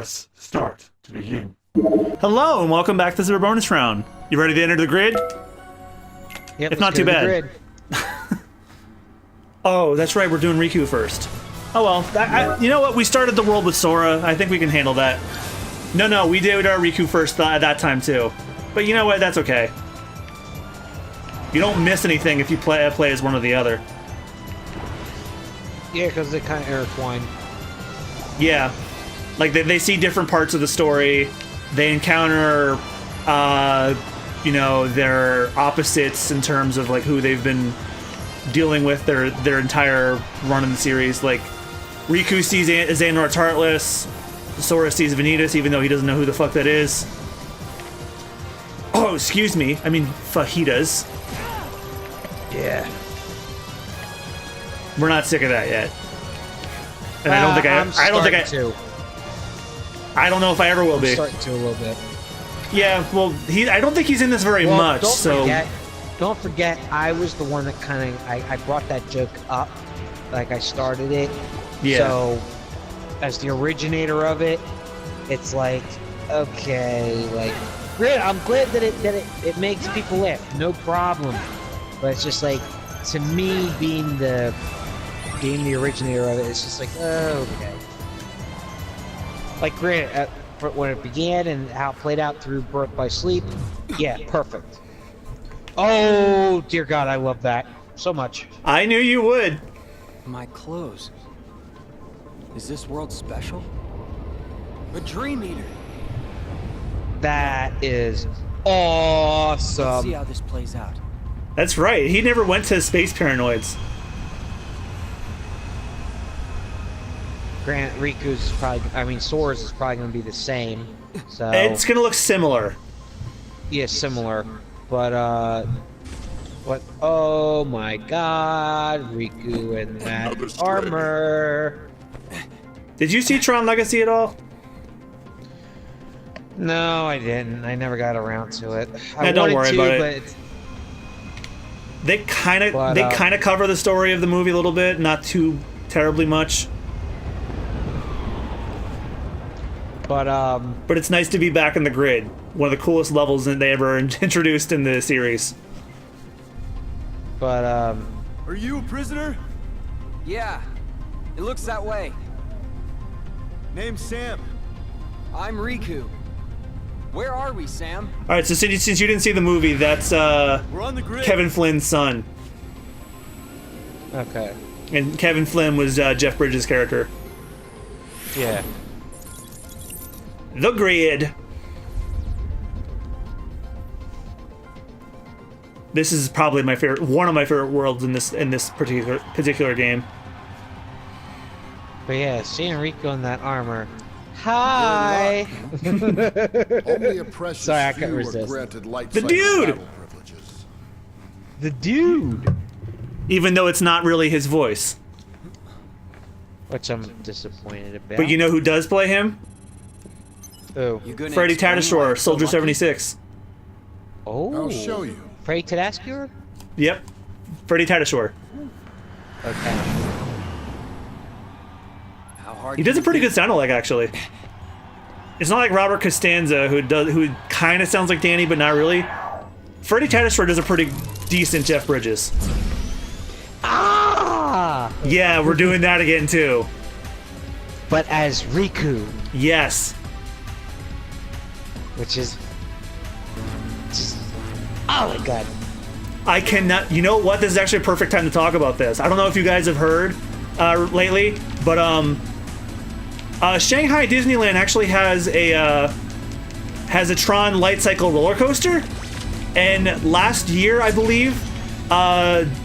Press start to begin. Hello and welcome back to the bonus round. You ready to enter the grid? Yep, If not too bad. Oh, that's right. We're doing Riku first. Oh well. You know what? We started the world with Sora. I think we can handle that. No, we did our Riku first at that time too. But you know what? That's okay. You don't miss anything if you play as one or the other. Yeah, because they kind of intertwine. Yeah. Like, they see different parts of the story. They encounter, you know, their opposites in terms of, like, who they've been dealing with their entire run in the series. Like, Riku sees Xehanort's Heartless. Sora sees Vanitas, even though he doesn't know who the fuck that is. Oh, excuse me. I mean, fajitas. Yeah. We're not sick of that yet. And I don't know if I ever will be. I'm starting to a little bit. Yeah, well, I don't think he's in this very much. Don't forget, I was the one that I brought that joke up, like I started it. Yeah. So, as the originator of it, it's like, okay, like, great. I'm glad that it makes people laugh, no problem. But it's just like, to me, being the originator of it, it's just like, oh, okay. Like, granted, when it began and how it played out through Birth by Sleep, yeah, perfect. Oh, dear God, I love that so much. I knew you would. My clothes. Is this world special? A dream eater. That is awesome. Let's see how this plays out. That's right. He never went to Space Paranoids. Grant Riku's Sora's is probably going to be the same. So It's going to look similar. Yeah, similar. But oh my God, Riku and that armor. Did you see Tron Legacy at all? No, I didn't. I never got around to it. Don't worry about it. They kind of cover the story of the movie a little bit, not too terribly much. But it's nice to be back in the grid. One of the coolest levels that they ever introduced in the series. But Are you a prisoner? Yeah, it looks that way. Name's Sam. I'm Riku. Where are we, Sam? All right, so since you didn't see the movie, that's We're on the grid. Kevin Flynn's son. okay. And Kevin Flynn was Jeff Bridges' character. Yeah. The grid. This is probably one of my favorite worlds in this particular game. But yeah, seeing Riku in that armor. Hi. Only a precious Sorry, I couldn't few resist. are granted light The cycle dude! battle privileges. The dude. Even though it's not really his voice. Which I'm disappointed about. But you know who does play him? Who? You gonna Freddy explain why Tatasciore, I'm so Soldier lucky? 76. Oh. I'll show you. Freddy Tatasciore? Yep. Freddy Tatasciore. Okay. How hard He does a can pretty it good sound alike, actually. It's not like Robert Costanza, who kind of sounds like Danny, but not really. Freddy Tatasciore does a pretty decent Jeff Bridges. Ah! Yeah, we're doing that again, too. But as Riku, Yes. which is just, oh my God. I cannot... You know what? This is actually a perfect time to talk about this. I don't know if you guys have heard lately, but Shanghai Disneyland actually has a Tron Light Cycle roller coaster, and last year, I believe,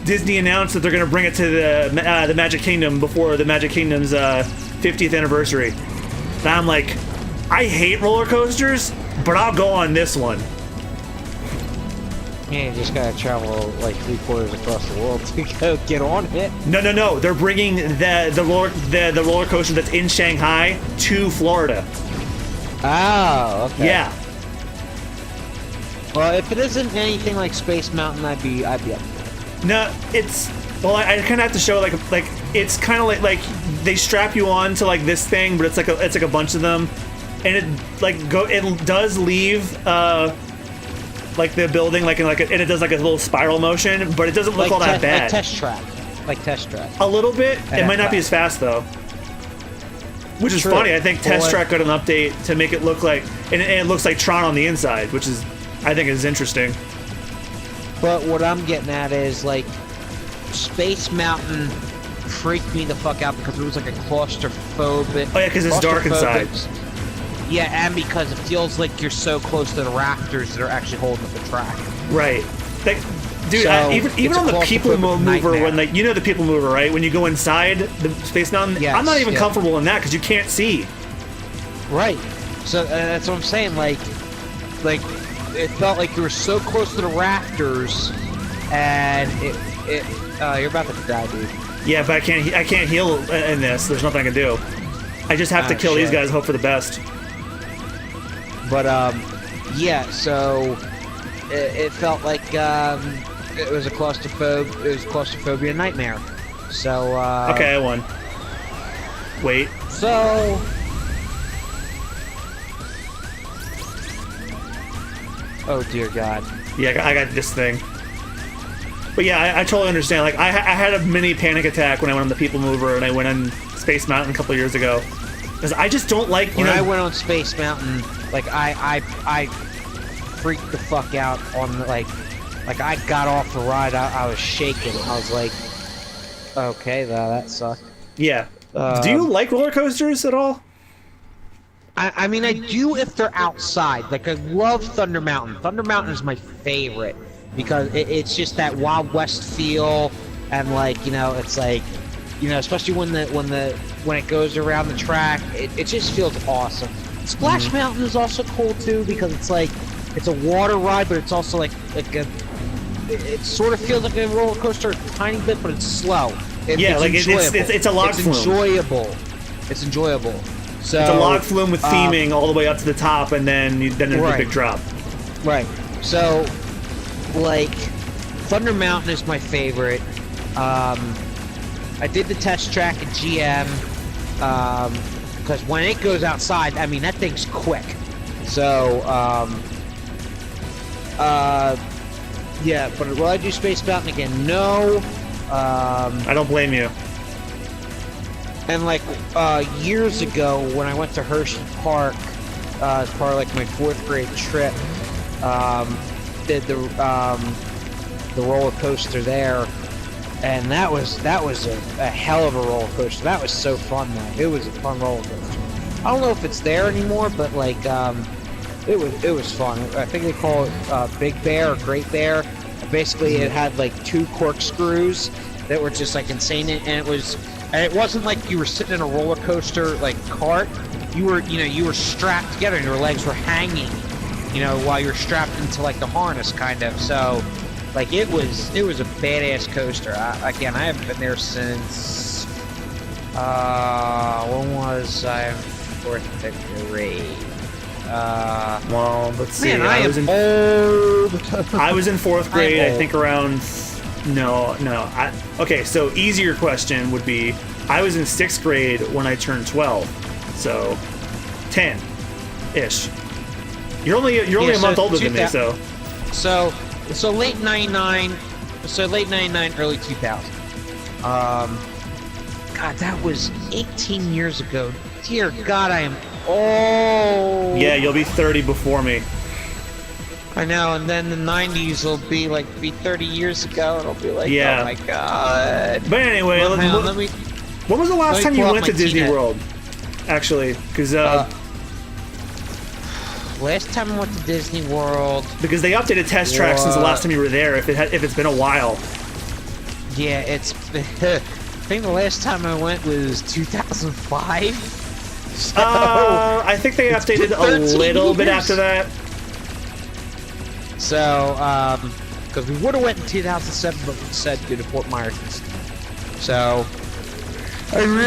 Disney announced that they're going to bring it to the Magic Kingdom before the Magic Kingdom's 50th anniversary. And I'm like, I hate roller coasters, but I'll go on this one. Man, you just gotta travel like 3/4 across the world to go get on it. No. They're bringing the roller coaster that's in Shanghai to Florida. Oh, okay. Yeah. Well, if it isn't anything like Space Mountain, I'd be up for it. No, it's... Well, I kind of have to show, like it's kind of like they strap you on to, like, this thing, but it's like a bunch of them. and it does leave like the building and it does like a little spiral motion, but it doesn't look all that bad. Like test track. A little bit. It might not be as fast though. Which is funny. I think Test Track got an update to make it look like, and it looks like Tron on the inside, which is, I think, is interesting. But what I'm getting at is like, Space Mountain freaked me the fuck out because it was like a claustrophobic. Oh yeah, because it's dark inside. Yeah, and because it feels like you're so close to the rafters that are actually holding up the track. Right. Like, dude, So, even on the people mover, nightmare. when you know the people mover, right? When you go inside the Space Mountain, Yes, I'm not even yeah. comfortable in that because you can't see. Right. So that's what I'm saying. Like it felt like you were so close to the rafters, and you're about to die, dude. Yeah, but I can't heal in this. There's nothing I can do. I just have to kill these guys and hope for the best. But yeah. So it felt like it was a claustrophobia nightmare. So Okay, I won. Wait. So oh dear God. Yeah, I got this thing. But yeah, I totally understand. Like, I had a mini panic attack when I went on the People Mover and I went on Space Mountain a couple years ago. Because I just don't like, When I went on Space Mountain, like I freaked the fuck out on like I got off the ride. I was shaking. I was like, okay, that sucked. Yeah. Do you like roller coasters at all? I mean, I do if they're outside. Like, I love Thunder Mountain. Thunder Mountain is my favorite because it's just that Wild West feel, and like, you know, it's like, you know, especially when it goes around the track, it just feels awesome. Splash Mountain is also cool too because it's like, it's a water ride, but it's also like it sort of feels like a roller coaster a tiny bit, but it's slow. It's a log flume. It's enjoyable. So It's a log flume with theming all the way up to the top, and then there's a big drop. Right. So, like, Thunder Mountain is my favorite. I did the test track at GM because when it goes outside, I mean, that thing's quick. So, yeah. But will I do Space Mountain again? No. I don't blame you. And like years ago, when I went to Hershey Park as part of like my 4th grade trip, did the roller coaster there, and that was a hell of a roller coaster. That was so fun, though. It was a fun roller coaster. I don't know if it's there anymore, but like it was fun. I think they call it Big Bear or Great Bear. Basically, it had like 2 corkscrews that were just like insane, and it wasn't like you were sitting in a roller coaster like cart. You were strapped together and your legs were hanging, you know, while you're strapped into like the harness kind of. So like it was a badass coaster. I haven't been there since when was I? 4th grade. Well, let's see. Man, I was in old. I was in 4th grade. I think around. No. Okay, so easier question would be, I was in 6th grade when I turned 12, so 10-ish. You're only a month older than me, so. So late 99, early 2000. God, that was 18 years ago. Dear God, I am old. Yeah, you'll be 30 before me. I know, and then the 90s will be 30 years ago, and it'll be like, yeah. Oh my God. But anyway, when was the last time you went to Disney World? Actually, because last time I went to Disney World, because they updated Test Track since the last time you were there. If it's been a while. Yeah, it's. I think the last time I went was 2005. So, I think they updated a little bit after that. So, because we would have went in 2007, but instead due to Fort Myers. So, I'm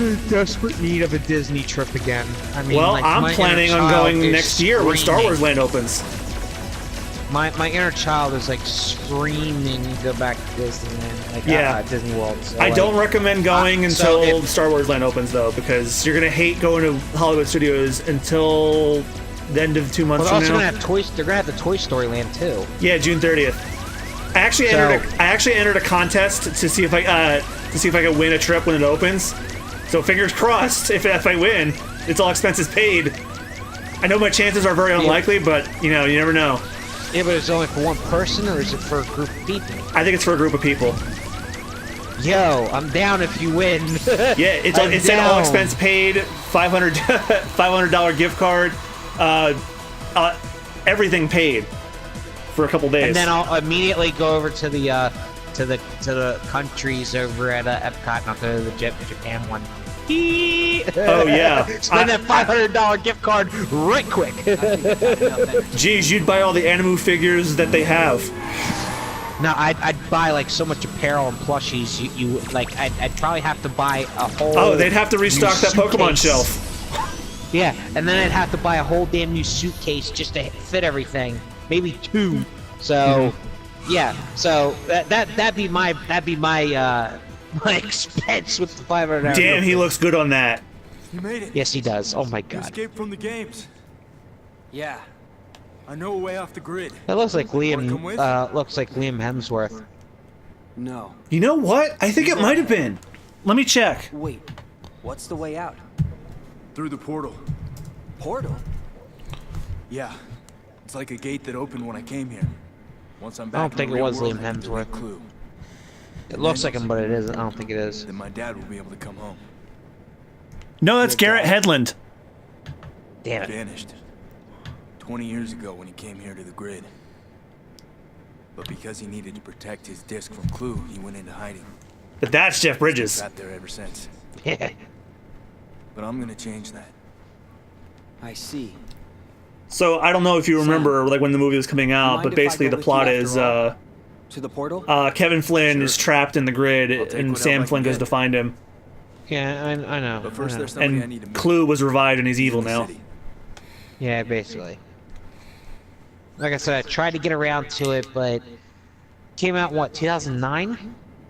in desperate need of a Disney trip again. I mean, well, like, I'm my planning inner on child going is next year when Star screaming. Wars Land opens. my inner child is like screaming to go back to Disneyland, like Yeah. Disney World. So, I like, don't recommend going so until if- Star Wars Land opens, though, because you're gonna hate going to Hollywood Studios until the end of 2 months Well, they're from also now. gonna have They're gonna have the Toy Story Land too. Yeah, June 30th. I actually entered a contest to see if I could win a trip when it opens. So fingers crossed. If I win, it's all expenses paid. I know my chances are very unlikely, but you know, you never know. Yeah, but is it only for one person or is it for a group of people? I think it's for a group of people. Yo, I'm down if you win. Yeah, it's I'm an all down. expense paid, $500 gift card, everything paid for a couple days. And then I'll immediately go over to the countries over at Epcot, and I'll go to the Japan one. Oh yeah, Spend that $500 gift card right quick. geez, you'd buy all the Animu figures that they have. No, I'd buy like so much apparel and plushies. You like I'd probably have to buy a whole. Oh, they'd have to restock that new Pokemon suitcase. shelf. Yeah, and then I'd have to buy a whole damn new suitcase just to fit everything. Maybe two. So, yeah. So that'd be my my expense with the $500. Damn, he looks good on that. You made it. Yes, he does. Oh my You god. escaped from the games. Yeah. I know a way off the grid. That looks like Wanna come with? Liam Hemsworth. No. You know what? I think it might have been. Let me check. Wait. What's the way out? Through the portal. Portal? Yeah. It's like a gate that opened when I came here. Once I'm back I don't in think the it real was world, Liam I need the right Hemsworth. clue. It looks like him, but it isn't. I don't think it is. Then my dad will be able to come home. No, that's Garrett Hedlund. Damn it. Vanished. 20 years ago when he came here to the grid. But because he needed to protect his disc from Clue, he went into hiding. But that's Jeff Bridges. Sat there ever since. Yeah. But I'm gonna change that. I see. So I don't know if you remember like when the movie was coming out, Mind but if I basically go the with plot you is after all? To the portal? Kevin Flynn is Sure. trapped in the grid, take and what Sam help I Flynn can goes to get. find him. Yeah, I know. But first I know. there's somebody I And need to meet. Clue was revived and he's evil in the now. city. Yeah, basically. Like I said, I tried to get around to it, but came out what 2009 or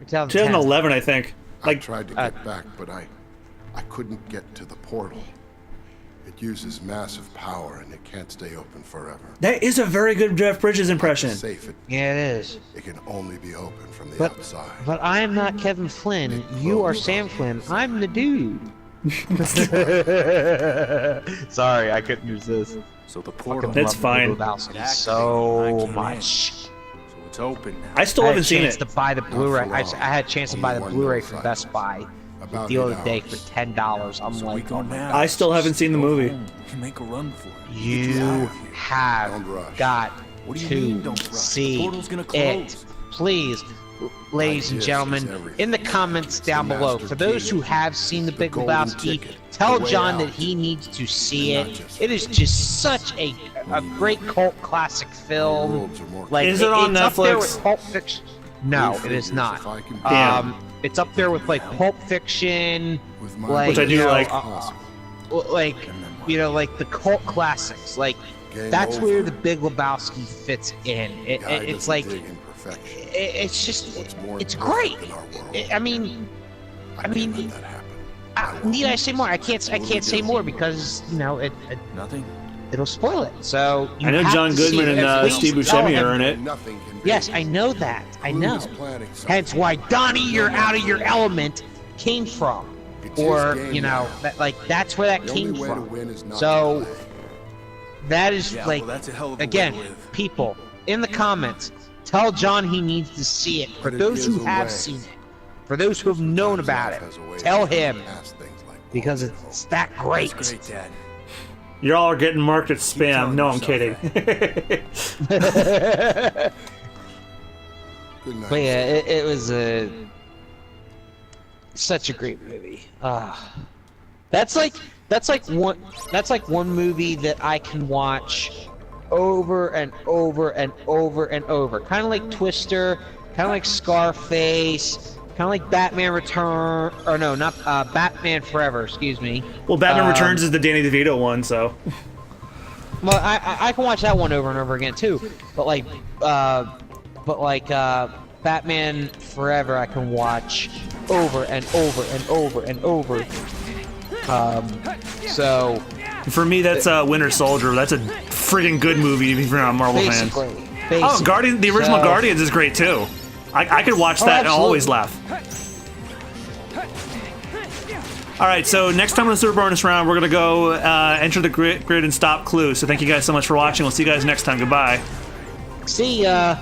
2010? 2011, I think. I Like, tried to get back, but I couldn't get to the portal. It uses massive power and it can't stay open forever. that is a very good Jeff Bridges impression. Safe it, Yeah, it is. it can only be open from the But outside. but I am not Kevin Flynn. You are Sam Flynn. I'm the dude. Sorry, I couldn't resist. So the portal. That's fine. So much. So it's open now. I still I had haven't a seen chance it. to buy the Blu-ray. for I long. had a chance to buy the Only one Blu-ray more from side. Best Buy About the other 8 day hours. for $10. I'm So we like, go oh my now. god. I still haven't seen the Go movie. home and make a run for it. You have Don't rush. got What do you mean, don't to rush? The see portal's gonna it. close. Please, ladies and Ideas gentlemen, is everything. in the comments It's down the below, master for those key. who have seen The The Big golden Lebowski, ticket. tell The way John out. that he needs to see Not it. just It is just such a great cult classic film. Worlds are more Like Is it on it's up there Netflix? with Pulp Fiction. No, Three it is figures not. if I can do Damn. It's up there with like Pulp Fiction, with my like Which I do you know, like. like you know, like the cult classics. Like Game that's over. where the Big Lebowski fits in. Guy It's doesn't like dig in perfection. it's just What's more it's perfect great. in our world? I mean, I I mean, can't let that happen. need I say more? I can't say more because you know Nothing. it'll spoil it. So you I know have John to see Goodman it. and Please Steve tell Buscemi him. are in it. Nothing can be. Yes, I know that. I Clue know. is planning something. Hence why Donnie, you're out of your element came from, It's his or game you know now. that like that's where that The came only way to from. win is not So to play. that is Yeah, like well, that's a hell of a again, way to live. people in the comments, tell John he needs to see it. For But it those who is a have way. seen it, for those who have known Sometimes about life it, has a way of tell getting him past things like because walking it's that great. That's great, Dad. Y'all are getting marked as spam. telling No, I'm yourself kidding. home. Good night. But yeah, it was such a great movie. That's like one movie that I can watch over and over and over and over. Kind of like Twister, kind of like Scarface, kind of like Batman Return, or no, not Batman Forever. Excuse me. Well, Batman Returns is the Danny DeVito one, so. Well, I can watch that one over and over again too. But like Batman Forever, I can watch over and over and over and over. So For me, that's Winter Soldier. That's a friggin' good movie even if you're not a Marvel fan. basically. Oh, the original Guardians is great too. I could watch that and always laugh. All right, so next time on the Super Bonus Round, we're gonna go enter the grid and stop Clue. So thank you guys so much for watching. We'll see you guys next time. Goodbye. See ya.